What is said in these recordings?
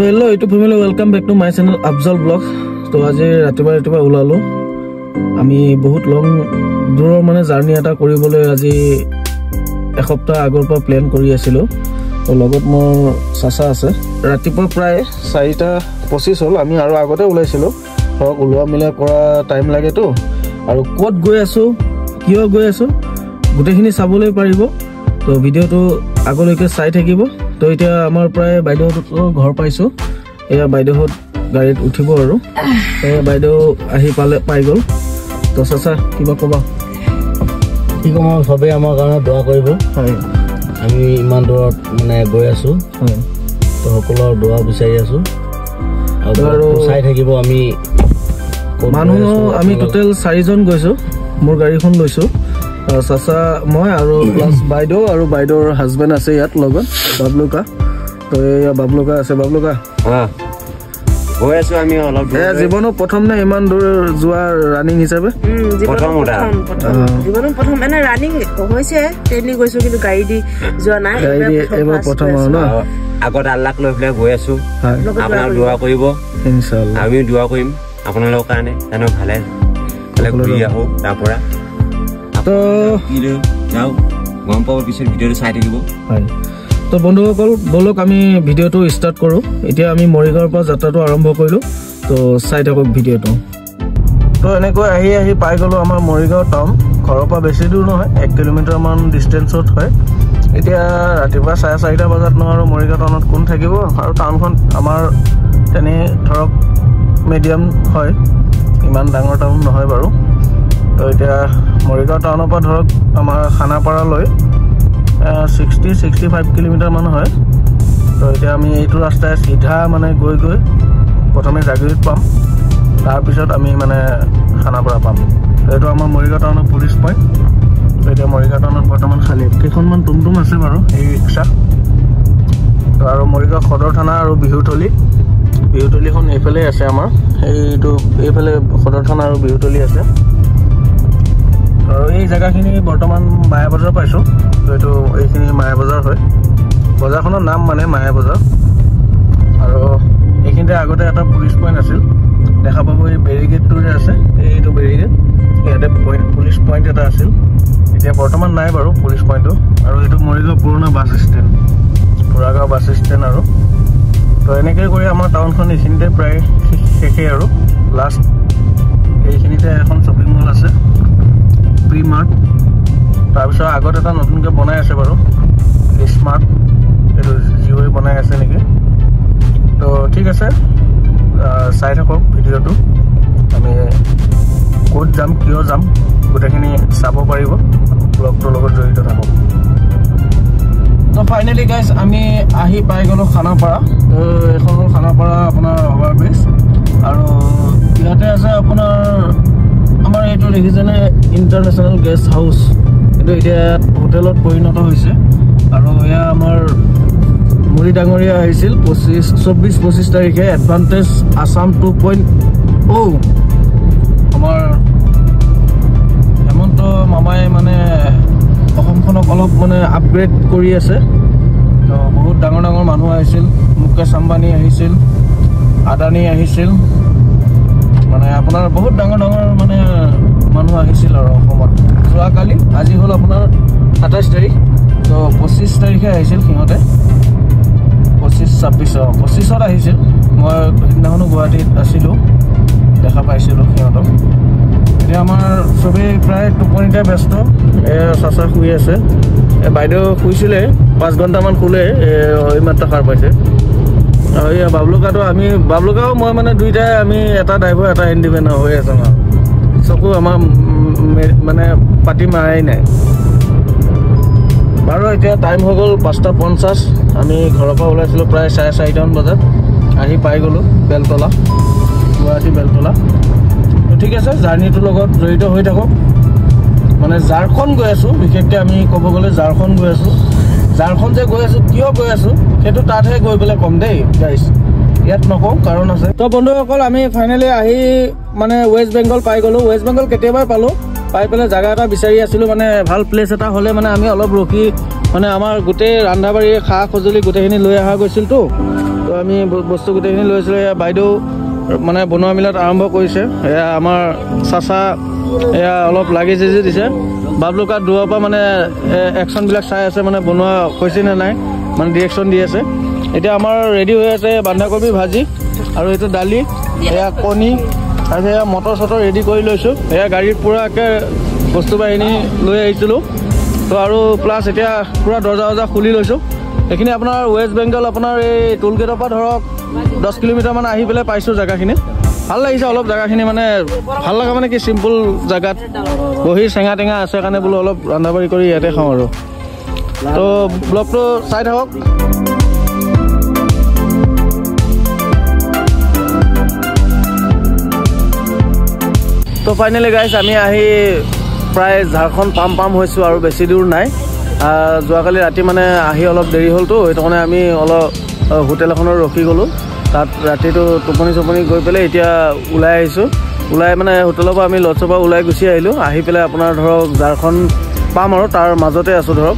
hello YouTube family, welcome back to my channel Afzal Vlog. So আজি ৰাতিপুৱা ওলালো আমি বহুত লং দূৰৰ মানে জাৰ্নি এটা কৰিবলৈ আজি এসপ্তাহ আগৰ পৰা প্ল্যান কৰি আছিলো তো লগত মোৰ চাচা আছে ৰাতিপুৱা প্ৰায় 4:25 হ'ল আমি আৰু আগতে ওলাইছিলো ধৰক ওলোৱা মিলা কৰা টাইম লাগে তো আৰু ক'ত গৈ আছো কিয় গৈ আছো গোটেইখিনি চাবলৈ পাৰিব তো ভিডিওটো আগলৈকে চাই থাকিব তো এতিয়া আমাৰ প্ৰায় বাইদেউৰ ঘৰ পাইছো এয়া বাইদেউহত গাড়ীত উঠিব আৰু বাইদেউ আহি পাই গ'ল তো চাচা কিবা কবা কি কম সবে আমাৰ কাৰণে দোৱা কৰিব হয় আমি ইমান দূৰত মানে গৈ আছো হয় তো সকলোৰ দোৱা বিচাৰি আছো আৰু চাই থাকিব আমি মানুহ আমি টোটাল 4 জন গৈছো মোৰ গাড়ীখন লৈছো চাচা মই আৰু প্লাস বাইদেউ আৰু বাইদেউৰ হাজবেণ্ড আছে ইয়াত লগত বাবলুকা তো এয়া বাবলুকা আছে বাবলুকা গৈ আছো আমি অলপ এয়া জীৱনৰ প্ৰথম নে ইমান দূৰ যোৱা ৰানিং হিচাপে জীৱনৰ প্ৰথম মানে ৰানিং হৈছে ট্ৰেইনিং গৈছো কিন্তু গাড়ী দি যোৱা নাই এবাৰ প্ৰথম আৰু ন আগত আল্লাহক লৈ পেলাই গৈ আছো আপোনাক দোৱা কৰিব ইনশাআল্লাহ আমি দোৱা কৰিম আপোনালোকৰ কাৰণে জানো ভালে ঘূৰি আহো তাৰ পৰা তো যাও গম পাব পিছত ভিডিঅ'টো চাই থাকিব হয় তো বন্ধুসকল বলক আমি ভিডিঅ'টো ষ্টাৰ্ট কৰো এতিয়া আমি মৰিগাঁৱৰ পৰা যাত্ৰাটো আৰম্ভ কৰিলো তো চাই থাকক ভিডিঅ'টো তো এনেকৈ আহি পাই গলো আমাৰ মৰিগাঁও টাউন ঘৰৰ পৰা বেছি দূৰ নহয় 1 কিলোমিটাৰ মান ডিসটেন্সত হয় এতিয়া ৰাতিপুৱা 4:30 বজাত ন আৰু মৰিগাঁও টাউনত কোন থাকিব আৰু টাউনখন আমাৰ তেনে ধৰক মিডিয়াম হয় ইমান ডাঙৰ টাউন নহয় বাৰু তো এতিয়া মৰিগাঁও টাউনৰ পৰা ধৰক আমাৰ খানাপাৰালৈ 60-65 কিলোমিটাৰ মান হয় তো এতিয়া আমি এইটো ৰাস্তায় সিধা মানে গৈ প্ৰথমে জাগিৰিত পাম তাৰ পিছত আমি মানে খানাপাৰা পাম এইটো আমাৰ মৰিগাঁও টাউনৰ পুলিচ পইণ্ট এতিয়া মৰিগাঁও টাউনত বৰ্তমান খালি কেইখনমান টুমটুম আছে বাৰু এই ৰিক্সা তো আৰু মৰিগাঁও সদৰ থানা আৰু বিহুতলিখন এইফালে আছে আমাৰ এইটো এইফালে সদৰ থানা আৰু বিহুতলি আছে আৰু এই জায়গাখিনি বৰ্তমান মায়া বজাৰ পাইছো তো এইটো এইখিনি মায়া বজাৰ হয় বজাৰখনৰ নাম মানে মায়া বজাৰ আৰু এইখিনিতে আগতে এটা পুলিচ পইণ্ট আছিল দেখা পাব এই বেৰিগেটটো যে আছে এইটো বেৰিগেট ইয়াতে পুলিচ পইণ্ট এটা আছিল এতিয়া বৰ্তমান নাই বাৰু পুলিচ পইণ্টটো আৰু এইটো মৰিগাঁও পুৰণা বাছ ষ্টেণ্ড পুৰাগাঁও বাছ ষ্টেণ্ড আৰু তো এনেকৈ কৰি আমাৰ টাউনখন এইখিনিতে প্ৰায় শেষেই আৰু লাষ্ট এইখিনিতে এখন শ্বপিং মল আছে প্ৰিমাৰ্ট তাৰপিছত আগত এটা নতুনকৈ বনাই আছে বাৰু স্মাৰ্ট এইটো জিঅ'ই বনাই আছে নেকি তো ঠিক আছে চাই থাকক ভিডিঅ'টো আমি ক'ত যাম কিয় যাম গোটেইখিনি চাব পাৰিব ব্লগটোৰ লগত জড়িত থাকক তো ফাইনেলি গাইজ আমি আহি পাই গ'লো খানাপাৰা তো এখন হ'ল খানাপাৰা আপোনাৰ অভাৰ ব্ৰিজ আৰু ইয়াতে আছে আপোনাৰ আমাৰ এইটো দেখিছেনে ইণ্টাৰনেশ্যনেল গেষ্ট হাউচ কিন্তু এতিয়া হোটেলত পৰিণত হৈছে আৰু এয়া আমাৰ মুৰি ডাঙৰীয়া আহিছিল 24-25 তাৰিখে এডভান্টেজ আসাম 2.0 আমাৰ হেমন্ত মামাই মানে অসমখনক অলপ মানে আপগ্ৰেড কৰি আছে তো বহুত ডাঙৰ মানুহ আহিছিল মুকেশ আম্বানী আহিছিল আদানী আহিছিল মানে আপোনাৰ বহুত ডাঙৰ মানে মানুহ আহিছিল আৰু অসমত যোৱাকালি আজি হ'ল আপোনাৰ 27 তাৰিখ তো 25 তাৰিখে আহিছিল সিহঁতে 25-26 আহিছিল মই সিদিনাখনো গুৱাহাটীত আছিলোঁ দেখা পাইছিলোঁ সিহঁতক এতিয়া আমাৰ চবেই প্ৰায় টোপনিতে ব্যস্ত চাচা শুই আছে বাইদেউ শুইছিলে 5 ঘণ্টামান শুলে এইমাত্ৰ সাৰ পাইছে আৰু এয়া বাবলুকাও মই মানে দুইটাই আমি এটা ড্ৰাইভাৰ এটা হেণ্ডিমেন হৈ আছো ন চকু আমাৰ মানে পাতি মাৰাই নাই বাৰু এতিয়া টাইম হৈ গ'ল 5:50 আমি ঘৰৰ পৰা ওলাইছিলোঁ প্ৰায় 4:30 বজাত আহি পাই গ'লোঁ বেলতলা গুৱাহাটী বেলতলা তো ঠিক আছে জাৰ্ণিটোৰ লগত জড়িত হৈ থাকক মানে ঝাৰখণ্ড গৈ আছোঁ বিশেষকৈ আমি ক'ব গ'লে ঝাৰখণ্ড গৈ আছোঁ ঝাৰখণ্ড যে গৈ আছোঁ কিয় গৈ আছোঁ সেইটো তাতহে গৈ পেলাই কম দেই গাইজ ইয়াত নকওঁ কাৰণ আছে তো বন্ধুসকল আমি ফাইনেলি আহি মানে ৱেষ্ট বেংগল পাই গ'লোঁ ৱেষ্ট বেংগল কেতিয়াবাই পালোঁ পাই পেলাই জাগা এটা বিচাৰি আছিলোঁ মানে ভাল প্লেচ এটা হ'লে মানে আমি অলপ ৰখি মানে আমাৰ গোটেই ৰন্ধা বাঢ়িৰ সা সঁজুলি গোটেইখিনি লৈ অহা গৈছিলতো তো আমি বস্তু গোটেইখিনি লৈ আহিছিলোঁ এয়া বাইদেউ মানে বনোৱা মিলাত আৰম্ভ কৰিছে এয়া আমাৰ চাচা এয়া অলপ লাগি চিজি দিছে বাবলুকা দূৰৰ পৰা মানে একশ্যনবিলাক চাই আছে মানে বনোৱা হৈছে নে নাই মানে ডিৰেকশ্যন দি আছে এতিয়া আমাৰ ৰেডি হৈ আছে বন্ধাকবি ভাজি আৰু এইটো দালি এয়া কণী আৰু এয়া মটৰ চটৰ ৰেডি কৰি লৈছোঁ এয়া গাড়ীত পূৰা একে বস্তু বাহিনী লৈ আহিছিলোঁ তো আৰু প্লাছ এতিয়া পূৰা দৰ্জা খুলি লৈছোঁ এইখিনি আপোনাৰ ৱেষ্ট বেংগল আপোনাৰ এই টোল গেটৰ পৰা ধৰক 10 কিলোমিটাৰমান আহি পেলাই পাইছোঁ জেগাখিনি ভাল লাগিছে অলপ জেগাখিনি মানে ভাল লগা মানে কি চিম্পুল জেগাত বহি চেঙা টেঙা আছে কাৰণে বোলো অলপ ৰন্ধা বাঢ়ি কৰি ইয়াতে খাওঁ আৰু তো ব্লগটো চাই থাকক তো ফাইনেলি গাইছ আমি আহি প্ৰায় ঝাৰখণ্ড পাম হৈছোঁ আৰু বেছি দূৰ নাই যোৱাকালি ৰাতি মানে আহি অলপ দেৰি হ'লতো সেইটো কাৰণে আমি অলপ হোটেল এখনত ৰখি গ'লোঁ তাত ৰাতিটো টোপনি গৈ পেলাই এতিয়া ওলাই আহিছোঁ ওলাই মানে হোটেলৰ পৰা আমি লজৰ পৰা ওলাই গুচি আহিলোঁ আহি পেলাই আপোনাৰ ধৰক ঝাৰখণ্ড পাম আৰু তাৰ মাজতে আছোঁ ধৰক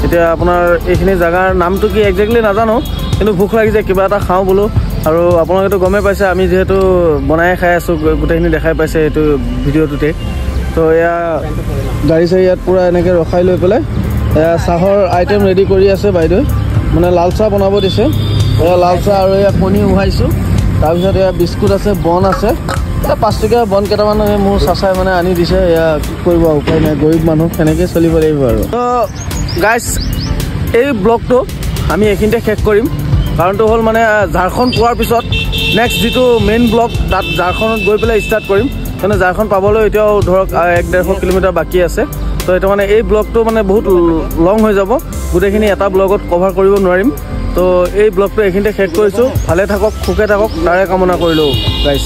এতিয়া আপোনাৰ এইখিনি জেগাৰ নামটো কি একজেক্টলি নাজানো কিন্তু ভোক লাগিছে কিবা এটা খাওঁ বোলো আৰু আপোনালোকেতো গমেই পাইছে আমি যিহেতু বনাই খাই আছোঁ গোটেইখিনি দেখাই পাইছে এইটো ভিডিঅ'টোতে তো এয়া গাড়ী চাড়ী ইয়াত পূৰা এনেকৈ ৰখাই লৈ পেলাই এয়া চাহৰ আইটেম ৰেডি কৰি আছে বাইদেউ মানে লাল চাহ বনাব দিছে এয়া লাল চাহ আৰু এয়া কণী উহাইছোঁ তাৰপিছত এয়া বিস্কুট আছে বন আছে এটা 5 টকীয়া বন কেইটামান মোৰ চাচাই মানে আনি দিছে এয়া কি কৰিব উপায় নাই গৰীব মানুহ সেনেকৈ চলিব লাগিব আৰু তো গাইছ এই ব্লগটো আমি এইখিনিতে শেষ কৰিম কাৰণটো হ'ল মানে ঝাৰখণ্ড পোৱাৰ পিছত নেক্সট যিটো মেইন ব্লগ তাত ঝাৰখণ্ডত গৈ পেলাই ষ্টাৰ্ট কৰিম মানে ঝাৰখণ্ড পাবলৈ এতিয়াও ধৰক 1-1.5 কিলোমিটাৰ বাকী আছে তো সেইটো মানে এই ব্লগটো মানে বহুত লং হৈ যাব গোটেইখিনি এটা ব্লগত কভাৰ কৰিব নোৱাৰিম তো এই ব্লগটো এইখিনিতে শেষ কৰিছোঁ ভালে থাকক সুখে থাকক তাৰে কামনা কৰিলোঁ গাইছ